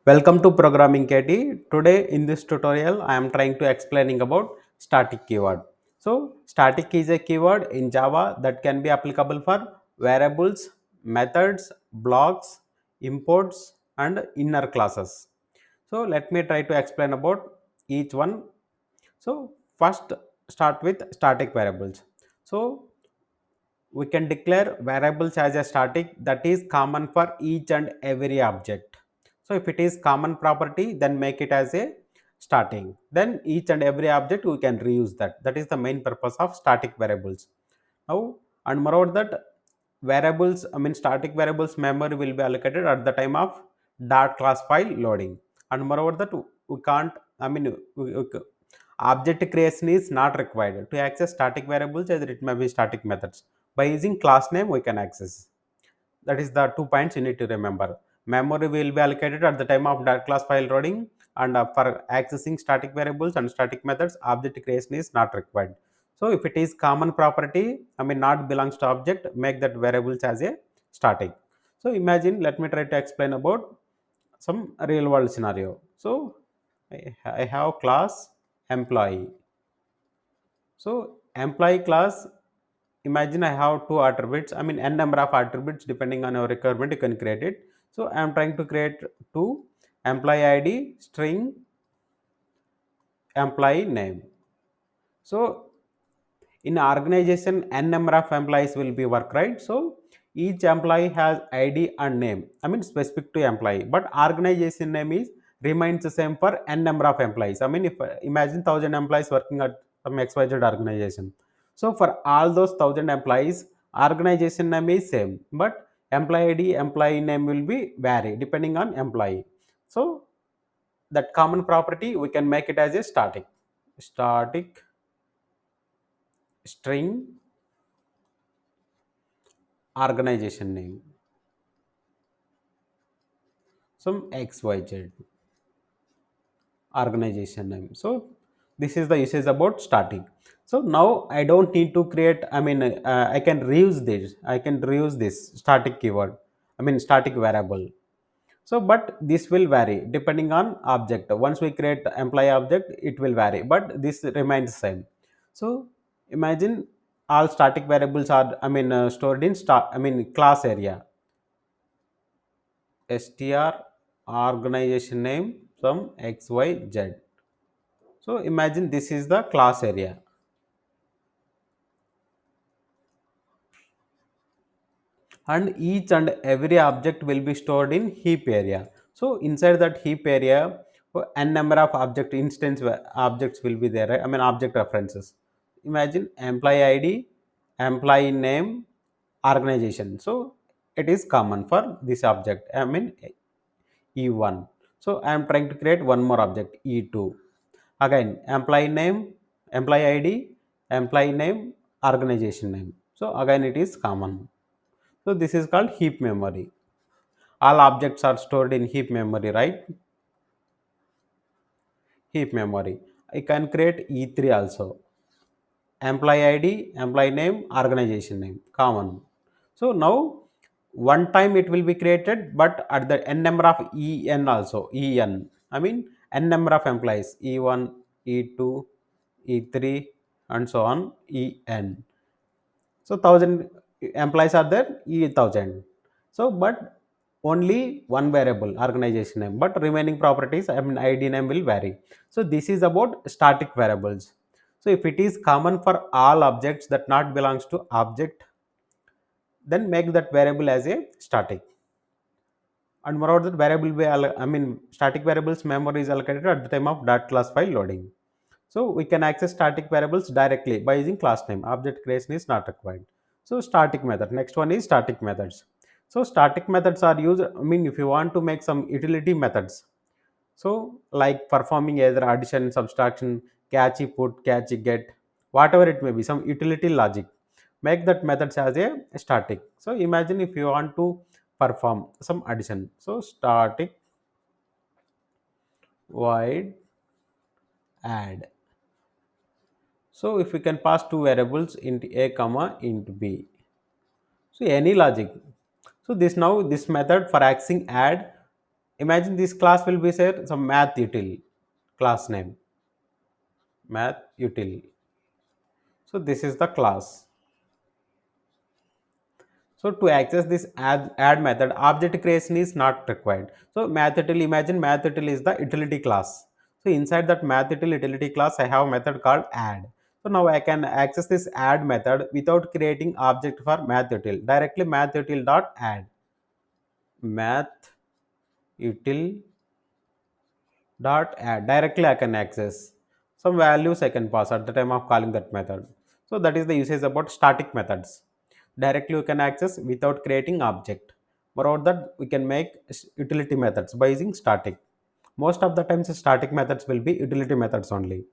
Welcome to ProgrammingKT. Today in this tutorial I am trying to explaining about static keyword. So static is a keyword in Java that can be applicable for variables, methods, blocks, imports and inner classes. So let me try to explain about each one. So first start with static variables. So we can declare variables as a static that is common for each and every object. So if it is common property, then make it as a static, then each and every object we can reuse that is the main purpose of static variables. Now, and moreover that variables, I mean static variables memory will be allocated at the time of dot class file loading. And moreover that we can't, I mean object creation is not required to access static variables, either it may be static methods. By using class name we can access. That is the 2 points you need to remember. Memory will be allocated at the time of dot class file loading, and for accessing static variables and static methods object creation is not required. So if it is common property, I mean not belongs to object, make that variables as a static. So imagine, let me try to explain about some real world scenario. So I have class employee. So employee class, imagine I have two attributes, I mean n number of attributes, depending on your requirement you can create it. So I am trying to create two: employee id string employee name. So in organization n number of employees will be work, right? So each employee has id and name, I mean specific to employee, but organization name is remains the same for n number of employees. I mean if imagine 1000 employees working at some xyz organization. So for all those 1000 employees, organization name is same, but employee id employee name will be vary depending on employee. So that common property we can make it as a static string organization name, some xyz organization name. So this is the usage about static. So now I don't need to create, I mean I can reuse this, I can reuse this static keyword, I mean static variable. So but this will vary depending on object. Once we create employee object it will vary, but this remains same. So imagine all static variables are, I mean stored in I mean class area. Str organization name from xyz. So imagine this is the class area, and each and every object will be stored in heap area. So inside that heap area, n number of object instance objects will be there, right? I mean object references. Imagine employee id, employee name, organization. So it is common for this object, I mean e1. So I am trying to create one more object e2. Again employee name, employee id, employee name, organization name. So again it is common. So this is called heap memory. All objects are stored in heap memory, right? Heap memory. I can create e3 also. Employee id, employee name, organization name, common. So now one time it will be created, but at the n number of en also, en, I mean n number of employees, e1, e2, e3 and so on, en. So 1000 employees are there, e1000. So but only one variable organization name, but remaining properties, I mean id name will vary. So this is about static variables. So if it is common for all objects that not belongs to object, then make that variable as a static. And moreover that variable will I mean static variables memory is allocated at the time of dot class file loading. So we can access static variables directly by using class name. Object creation is not required. So static method. Next one is static methods. So static methods are used, I mean if you want to make some utility methods. So like performing either addition, subtraction, catchy put, catchy get, whatever it may be, some utility logic. Make that methods as a static. So imagine if you want to perform some addition. So static void add. So if we can pass two variables int a comma int b. So any logic. So this now this method for accessing add Imagine this class will be say some math util class name, math util. So this is the class. So to access this add method, object creation is not required. So mathUtil, imagine mathUtil is the utility class. So inside that mathUtil utility class, I have a method called add. So now I can access this add method without creating object for mathUtil. Directly mathUtil dot add, mathUtil dot add. Directly I can access some values I can pass at the time of calling that method. So that is the usage about static methods. Directly we can access without creating object. Moreover that we can make utility methods by using static. Most of the times static methods will be utility methods only.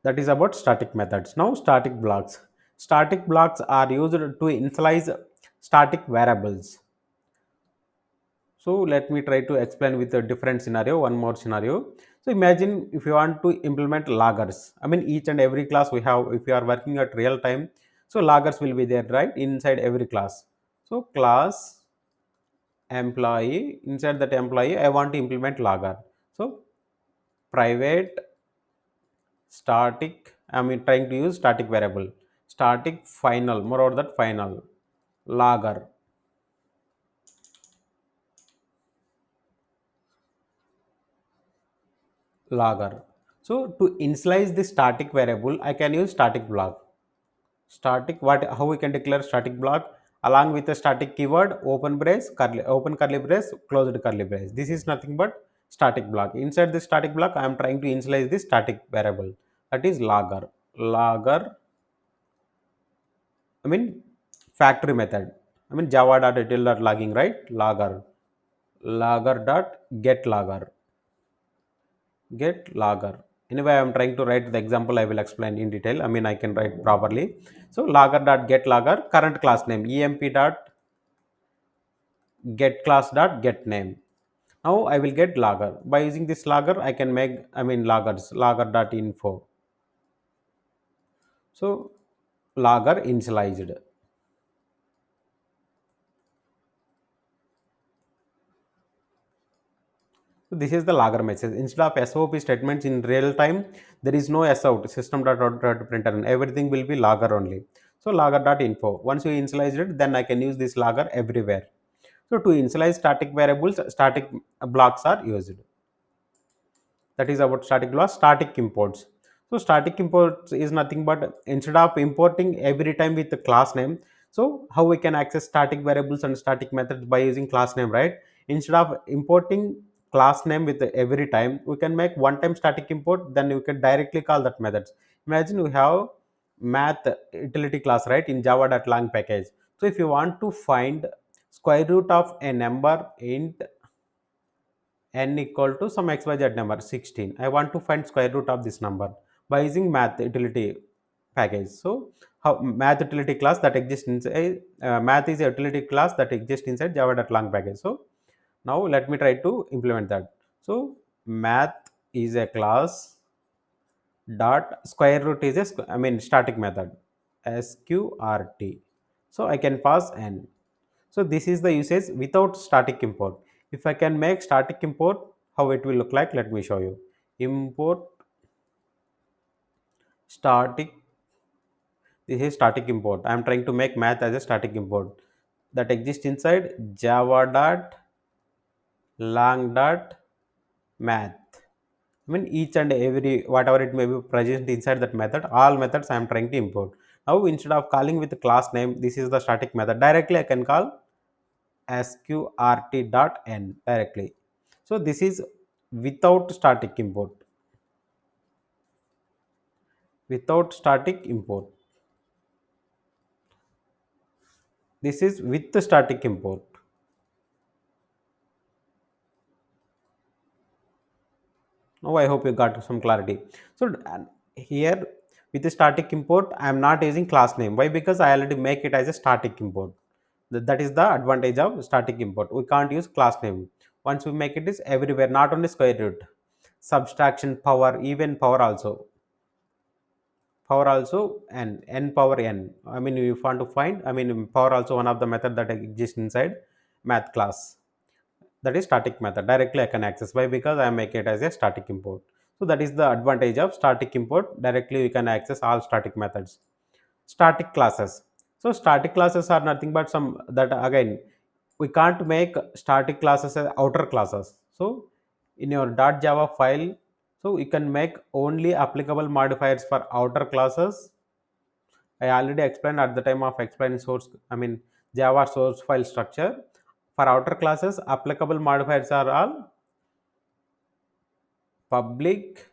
That is about static methods. Now static blocks. Static blocks are used to initialize static variables. So let me try to explain with a different scenario, one more scenario. So imagine if you want to implement loggers. I mean each and every class we have, if you are working at real time, so loggers will be there, right, inside every class. So class employee, inside that employee I want to implement logger. So private static, I mean trying to use static variable. Static final, more or that final logger, logger. So to initialize the static variable, I can use static block. Static, what, how we can declare static block? Along with the static keyword, open brace, curly, open curly brace, closed curly brace. This is nothing but static block. Inside this static block I am trying to initialize this static variable, that is logger. Logger, I mean factory method, I mean java.util.logging, right? Logger, logger dot get logger, get logger. Anyway, I'm trying to write the example, I will explain in detail, I mean I can write properly. So logger dot get logger, current class name emp dot get class dot get name. Now I will get logger. By using this logger I can make, I mean loggers, logger dot info. So logger initialized. So this is the logger message. Instead of SOP statements in real time, there is no S out, system dot out dot printer, and everything will be logger only. So logger dot info. Once you initialize it, then I can use this logger everywhere. So to initialize static variables, static blocks are used. That is about static class. Static imports. So static imports is nothing but instead of importing every time with the class name, so how we can access static variables and static methods by using class name, right? Instead of importing class name with the every time, we can make one time static import, then you can directly call that methods. Imagine we have math utility class, right, in java.lang package. So if you want to find square root of a number int n equal to some xyz number 16, I want to find square root of this number by using math utility package. So how math utility class that exists inside, math is a utility class that exists inside java.lang package. So now let me try to implement that. So math is a class dot square root is a I mean static method sqrt. So I can pass n. So this is the usage without static import. If I can make static import, how it will look like, let me show you. Import static, this is static import. I am trying to make math as a static import that exists inside java dot lang dot math. I mean each and every whatever it may be present inside that method, all methods I am trying to import. Now instead of calling with the class name, this is the static method. Directly I can call sqrt.n directly. So this is without static import. Without static import. This is with the static import. Now I hope you got some clarity. So here with the static import, I am not using class name. Why? Because I already make it as a static import. That is the advantage of static import. We can't use class name. Once we make it is everywhere, not only square root, subtraction, power, even power also. Power also and n power n, I mean if you want to find, I mean power also one of the method that exists inside math class. that is static method. Directly I can access. Why? Because I am making it as a static import. So that is the advantage of static import. Directly we can access all static methods. Static classes. So static classes are nothing but some that again we can't make static classes as outer classes. So in your .java file, so you can make only applicable modifiers for outer classes. I already explained at the time of explaining source, I mean Java source file structure. For outer classes, applicable modifiers are all public,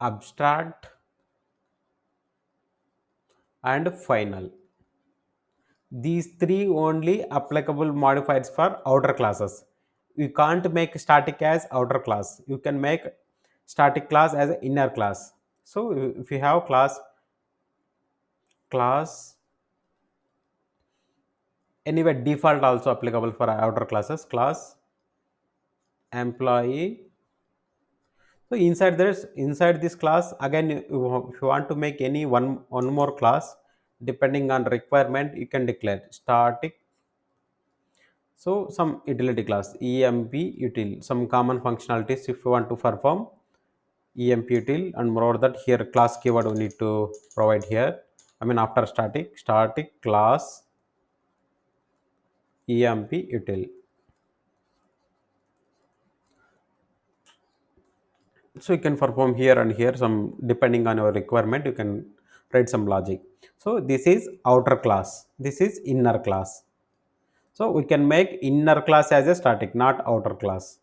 abstract, and final. These three only applicable modifiers for outer classes. You can't make static as outer class. You can make static class as an inner class. So if you have class anyway, default also applicable for outer classes, class employee. So inside this class again, if you want to make any one more class, depending on requirement, you can declare static. So some utility class emp util, some common functionalities if you want to perform emp util, and moreover that here class keyword we need to provide here. I mean after static class emp util. So you can perform here and here some depending on your requirement. You can write some logic. So this is outer class. This is inner class. So we can make inner class as a static, not outer class.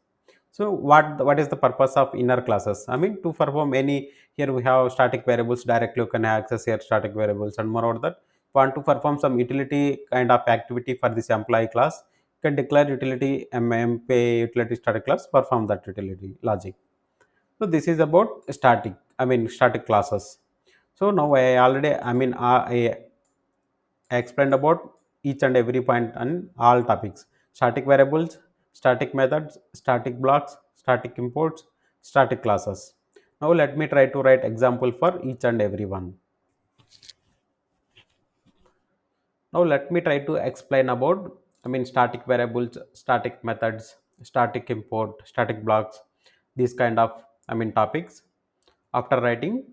So what is the purpose of inner classes? I mean to perform any, here we have static variables, directly you can access here static variables, and moreover that want to perform some utility kind of activity for this employee class, you can declare utility mp utility static class, perform that utility logic. So this is about static, I mean static classes. So now I already, I mean I explained about each and every point on all topics: static variables, static methods, static blocks, static imports, static classes. Now let me try to write example for each and every one. Now let me try to explain about, I mean static variables, static methods, static import, static blocks, these kind of, I mean topics, after writing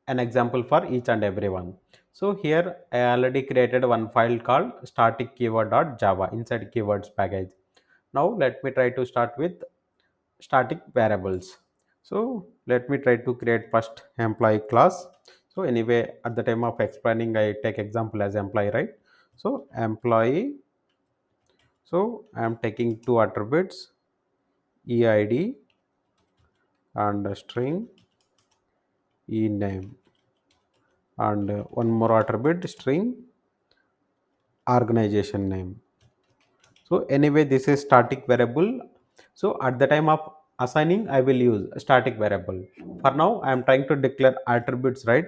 an example for each and every one. So here I already created one file called static keyword.java inside keywords package. Now let me try to start with static variables. So let me try to create first employee class. So anyway, at the time of explaining, I take example as employee, right? So employee. So I am taking two attributes, EID and a string ename, and one more attribute, string organization name. So anyway, this is static variable. So at the time of assigning, I will use a static variable. For now I am trying to declare attributes, right?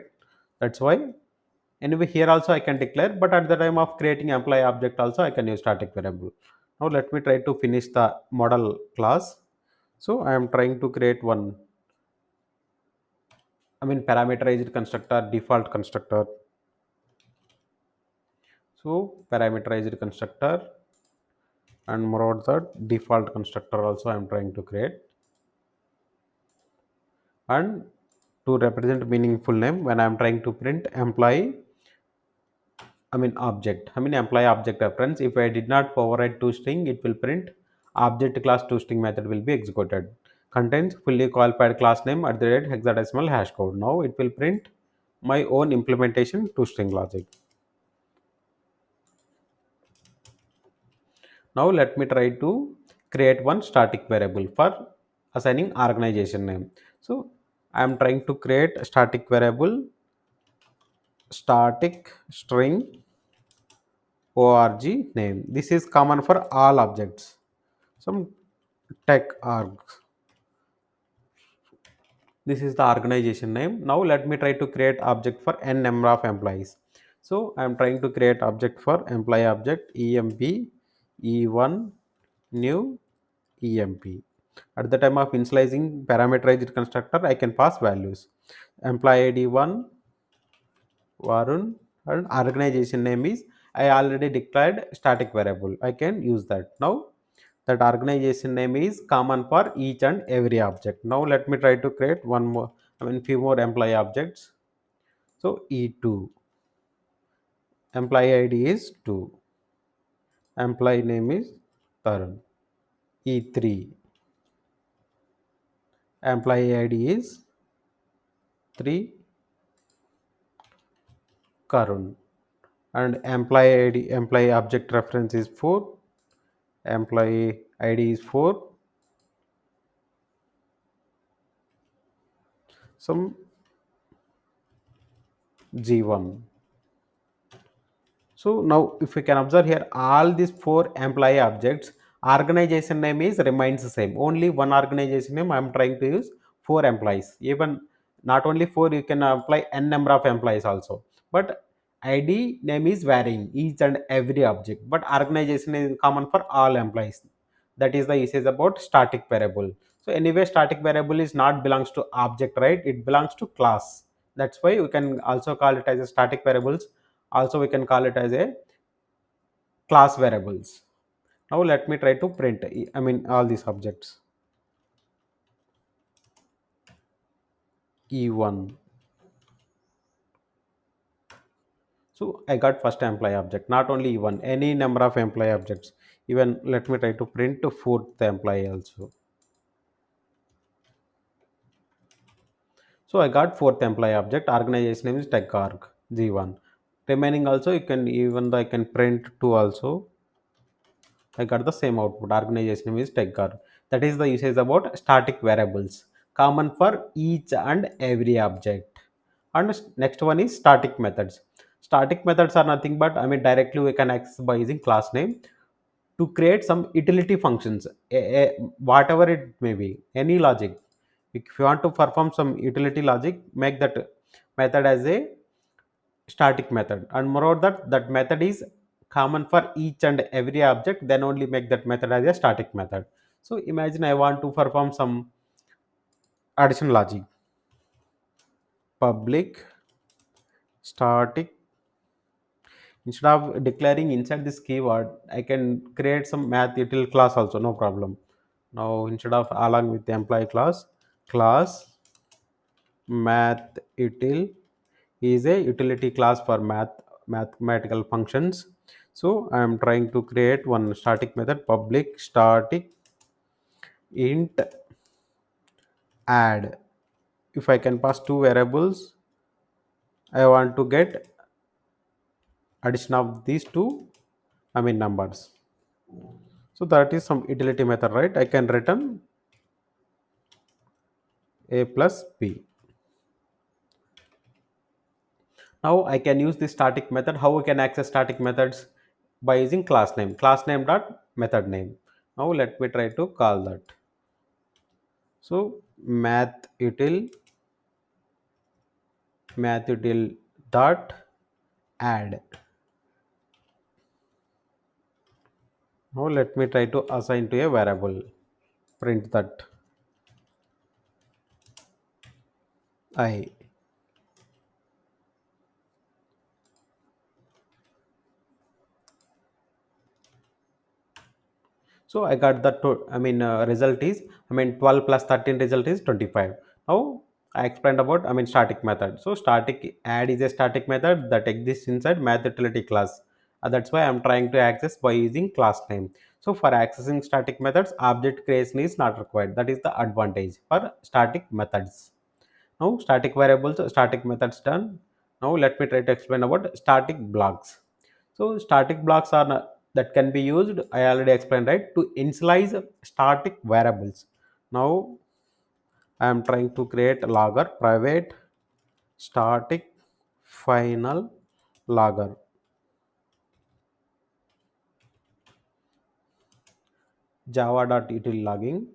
That's why anyway here also I can declare, but at the time of creating employee object also I can use static variable. Now let me try to finish the model class. So I am trying to create one, I mean parameterized constructor, default constructor. So parameterized constructor, and moreover that default constructor also I am trying to create. And to represent meaningful name, when I am trying to print employee, I mean object, I mean employee object reference, if I did not override toString, it will print object class toString method will be executed, contains fully qualified class name at the rate hexadecimal hash code. Now it will print my own implementation toString logic. Now let me try to create one static variable for assigning organization name. So I am trying to create a static variable, static string org name. This is common for all objects, some tech orgs. This is the organization name. Now let me try to create object for n number of employees. So I am trying to create object for employee object emp e1 new emp. At the time of initializing parameterized constructor, I can pass values, employee id 1 Varun, and organization name is I already declared static variable. I can use that. Now that organization name is common for each and every object. Now let me try to create one more, few more employee objects. So E2, employee ID is 2, employee name is Tarun. E3, employee ID is 3, Karun. And employee ID, employee object reference is 4, employee ID is 4, some G1. So now if we can observe here, all these four employee objects, organization name is remains the same. Only one organization name I am trying to use, four employees. Even not only four, you can apply n number of employees also. But ID name is varying each and every object. But organization is common for all employees. That is the usage about static variable. So anyway, static variable is not belongs to object, right? It belongs to class. That's why we can also call it as a static variables. Also we can call it as a class variables. Now let me try to print all these objects. E1. So I got first employee object, not only E1, any number of employee objects. Even let me try to print fourth employee also. So I got fourth employee object, organization name is TechOrg G1. Remaining also you can, even though I can print 2 also, I got the same output. Organization name is TechGuard. That is the usage about static variables, common for each and every object. And next one is static methods. Static methods are nothing but directly we can access by using class name to create some utility functions, whatever it may be, any logic. If you want to perform some utility logic, make that method as a static method, and moreover that method is common for each and every object, then only make that method as a static method. So imagine I want to perform some addition logic. Public static, instead of declaring inside this keyword, I can create some math util class also, no problem. Now instead of along with the employee class, class math util is a utility class for mathematical functions. So I am trying to create one static method, public static int add. If I can pass two variables, I want to get addition of these two numbers. So that is some utility method, right? I can return a plus b. Now I can use this static method. How we can access static methods? By using class name dot method name. Now let me try to call that. So math util dot add. Now let me try to assign to a variable. Print that I. So I got the result is 12 plus 13 result is 25. Now I explained about static method. So static add is a static method that exists inside math utility class. That's why I'm trying to access by using class name. So for accessing static methods, object creation is not required. That is the advantage for static methods. Now static variables, static methods done. Now let me try to explain about static blocks. So static blocks are that can be used, I already explained, right, to initialize static variables. Now I am trying to create a logger, private static final logger, java.util logging.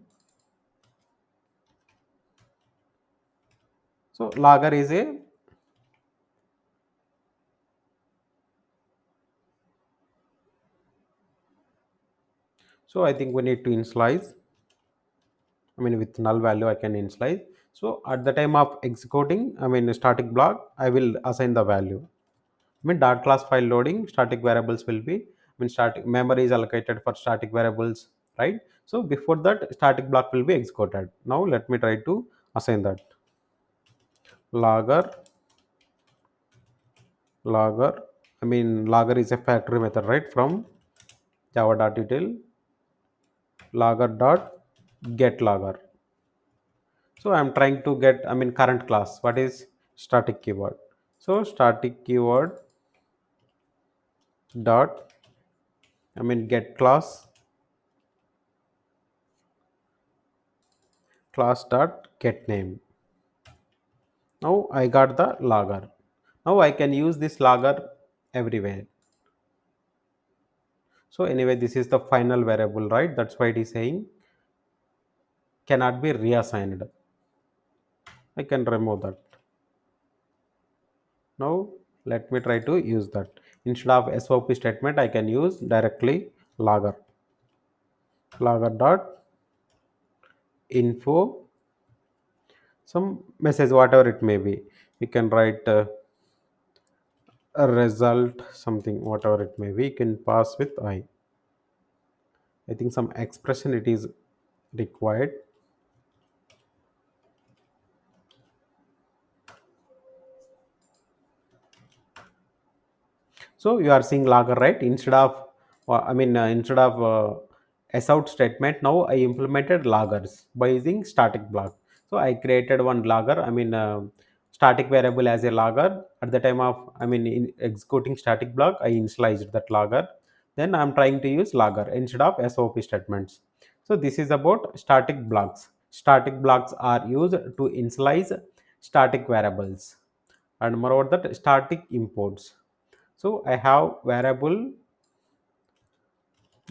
So logger is a, so I think we need to initialize. With null value I can initialize. So at the time of executing static block, I will assign the value. mean dot class file loading, static variables will be, static memory is allocated for static variables, right? So before that static block will be executed. Now let me try to assign that. Logger logger, logger is a factory method, right, from java.util logger dot get logger. So I'm trying to get, current class, what is static keyword. So static keyword dot, get class dot get name. Now I got the logger. Now I can use this logger everywhere. So anyway, this is the final variable, right? That's why it is saying cannot be reassigned. I can remove that. Now let me try to use that. Instead of SOP statement, I can use directly logger. Logger dot info, some message, whatever it may be. You can write a result, something, whatever it may be. You can pass with I think some expression it is required. So you are seeing logger, right? Instead of instead of s out statement, now I implemented loggers by using static block. So I created one logger, static variable as a logger. At the time of, in executing static block, I initialized that logger. Then I'm trying to use logger instead of SOP statements. So this is about static blocks. Static blocks are used to initialize static variables, and moreover that static imports. So I have variable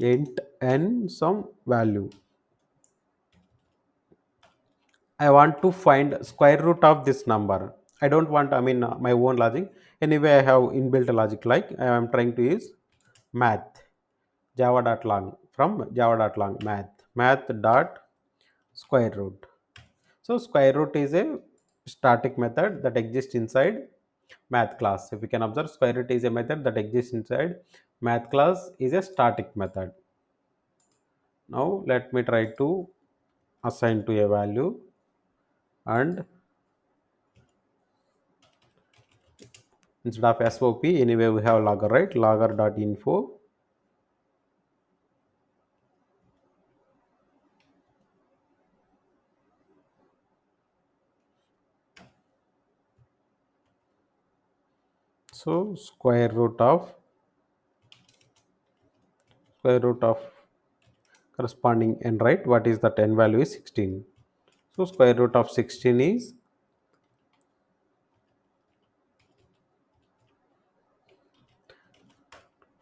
int n some value. I want to find square root of this number. I don't want, my own logic. Anyway, I have inbuilt logic, like I am trying to use math java.long, from java.long math dot square root. So square root is a static method that exists inside math class. If you can observe, square root is a method that exists inside math class, is a static method. Now let me try to assign to a value, and instead of SOP, anyway we have logger, right? Logger dot info. So square root of corresponding n, right? What is that? N value is 16. So square root of 16 is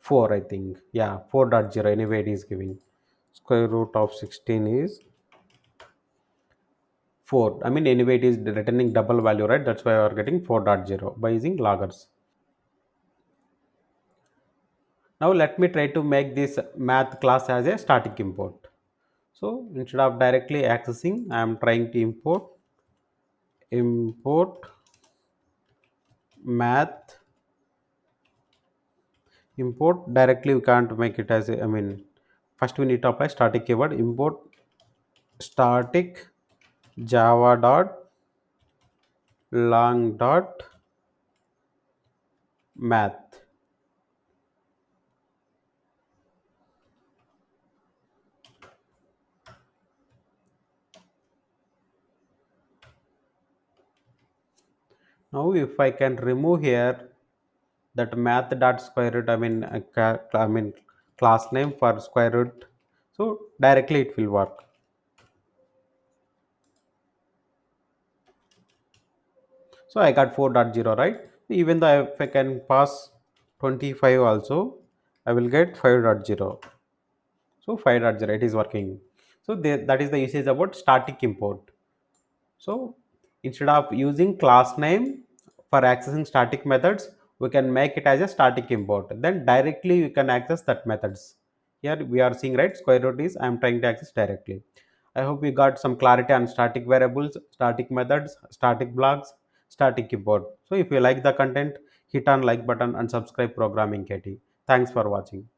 4, I think. Yeah, 4.0. Anyway, it is giving. Square root of 16 is 4. Anyway, it is returning double value, right? That's why we are getting 4.0 by using loggers. Now let me try to make this math class as a static import. So instead of directly accessing, I am trying to import math. Import directly, we can't make it as a, first we need to apply static keyword. Import static java dot long dot math. Now if I can remove here that math dot square root, class name for square root, so directly it will work. So I got 4.0, right? Even though if I can pass 25 also, I will get 5.0. So 5.0 it is working. So that is the usage about static import. So instead of using class name for accessing static methods, we can make it as a static import. Then directly you can access that methods. Here we are seeing, right, square root is I am trying to access directly. I hope you got some clarity on static variables, static methods, static blocks, static import. So if you like the content, hit on like button and subscribe Programming KT. Thanks for watching.